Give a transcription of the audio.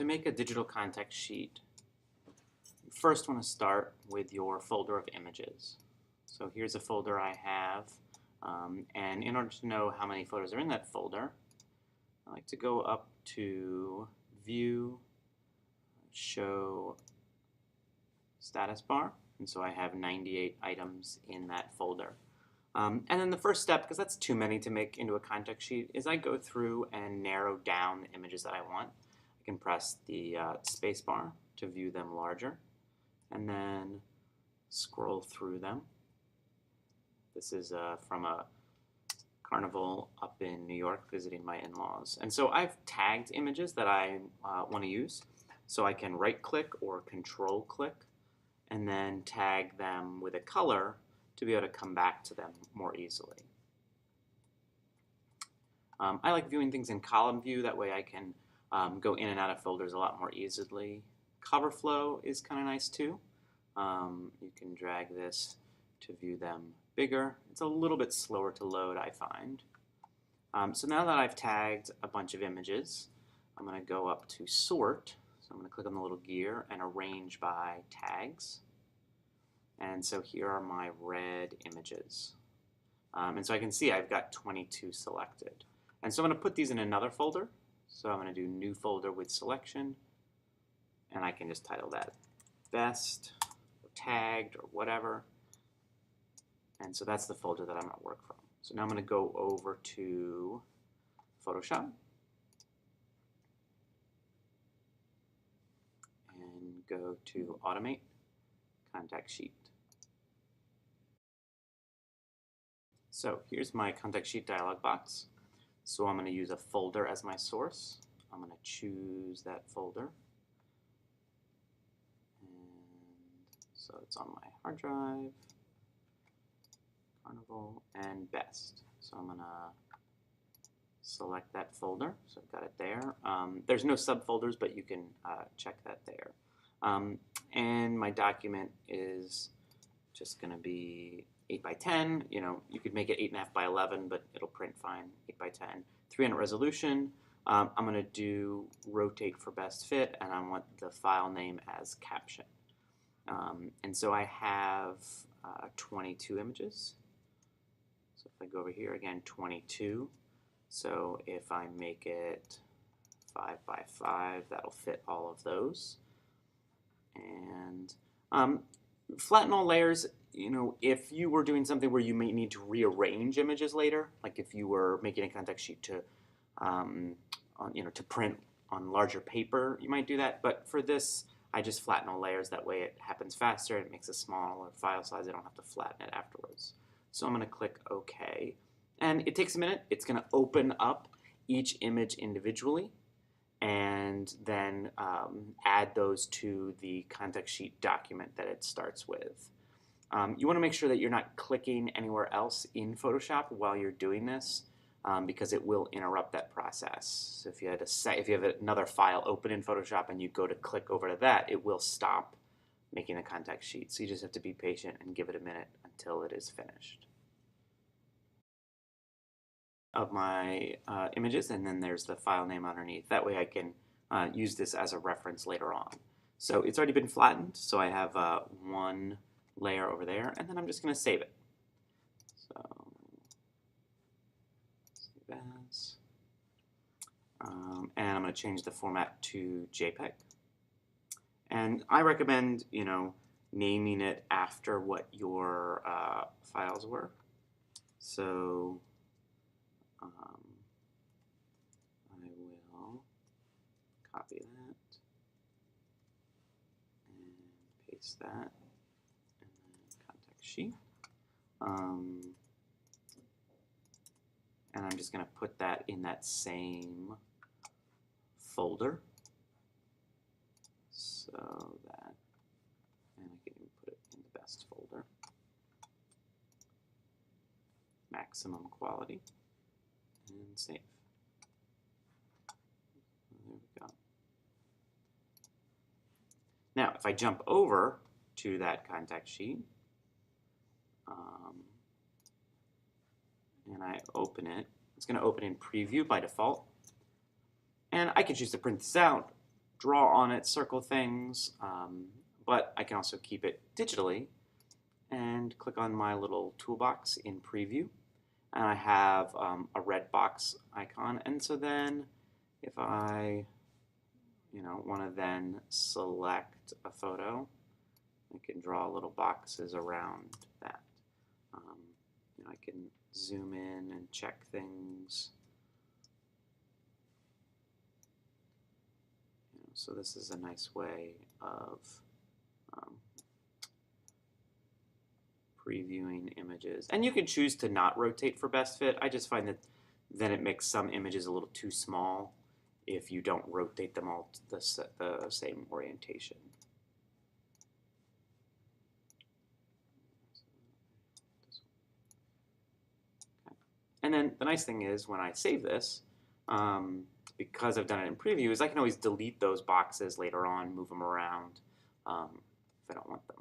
To make a digital contact sheet, you first want to start with your folder of images. So here's a folder I have, and in order to know how many photos are in that folder, I like to go up to View, Show Status Bar, and so I have 98 items in that folder. And then the first step, because that's too many to make into a contact sheet, is I go through and narrow down the images that I want. I can press the space bar to view them larger, and then scroll through them. This is from a carnival up in New York visiting my in-laws. And so I've tagged images that I want to use. So I can right-click or control-click and then tag them with a color to be able to come back to them more easily. I like viewing things in column view. That way I can go in and out of folders a lot more easily. Cover flow is kind of nice too. You can drag this to view them bigger. It's a little bit slower to load, I find. So now that I've tagged a bunch of images, I'm going to go up to Sort. So I'm going to click on the little gear and Arrange by Tags. And so here are my red images. And so I can see I've got 22 selected. And so I'm going to put these in another folder. So I'm going to do New Folder with Selection. And I can just title that Best, or Tagged, or whatever. And so that's the folder that I'm going to work from. So now I'm going to go over to Photoshop. And go to Automate, Contact Sheet. So here's my contact sheet dialog box. So I'm going to use a folder as my source. I'm going to choose that folder. And so it's on my hard drive, Carnival, and Best. So I'm going to select that folder. So I've got it there. There's no subfolders, but you can check that there. And my document is just going to be 8 by 10. You know, you could make it 8.5 by 11, but it'll print fine. 8 by 10. 300 resolution. I'm going to do rotate for best fit, and I want the file name as caption. And so I have 22 images. So if I go over here again, 22. So if I make it 5 by 5, that'll fit all of those. And flatten all layers. You know, if you were doing something where you may need to rearrange images later, like if you were making a contact sheet to, to print on larger paper, you might do that. But for this, I just flatten all layers. That way it happens faster. It makes a smaller file size. I don't have to flatten it afterwards. So I'm going to click OK. And it takes a minute. It's going to open up each image individually and then add those to the contact sheet document that it starts with. You want to make sure that you're not clicking anywhere else in Photoshop while you're doing this because it will interrupt that process. So if you have another file open in Photoshop and you go to click over to that, it will stop making a contact sheet. So you just have to be patient and give it a minute until it is finished. Of my images, and then there's the file name underneath. That way I can use this as a reference later on. So it's already been flattened, so I have one layer over there, and then I'm just going to save it. So save as, and I'm going to change the format to JPEG. And I recommend, naming it after what your files were. So I will copy that and paste that, and then contact sheet. And I'm just going to put that in that same folder, so that, and I can even put it in the best folder, maximum quality. And save. There we go. Now, if I jump over to that contact sheet and I open it, it's going to open in preview by default. And I can choose to print this out, draw on it, circle things, but I can also keep it digitally and click on my little toolbox in preview. And I have a red box icon. And so then if I want to then select a photo, I can draw little boxes around that. I can zoom in and check things. So this is a nice way of previewing images. And you can choose to not rotate for best fit. I just find that then it makes some images a little too small if you don't rotate them all to the same orientation. Okay. And then the nice thing is when I save this, because I've done it in preview, is I can always delete those boxes later on, move them around if I don't want them.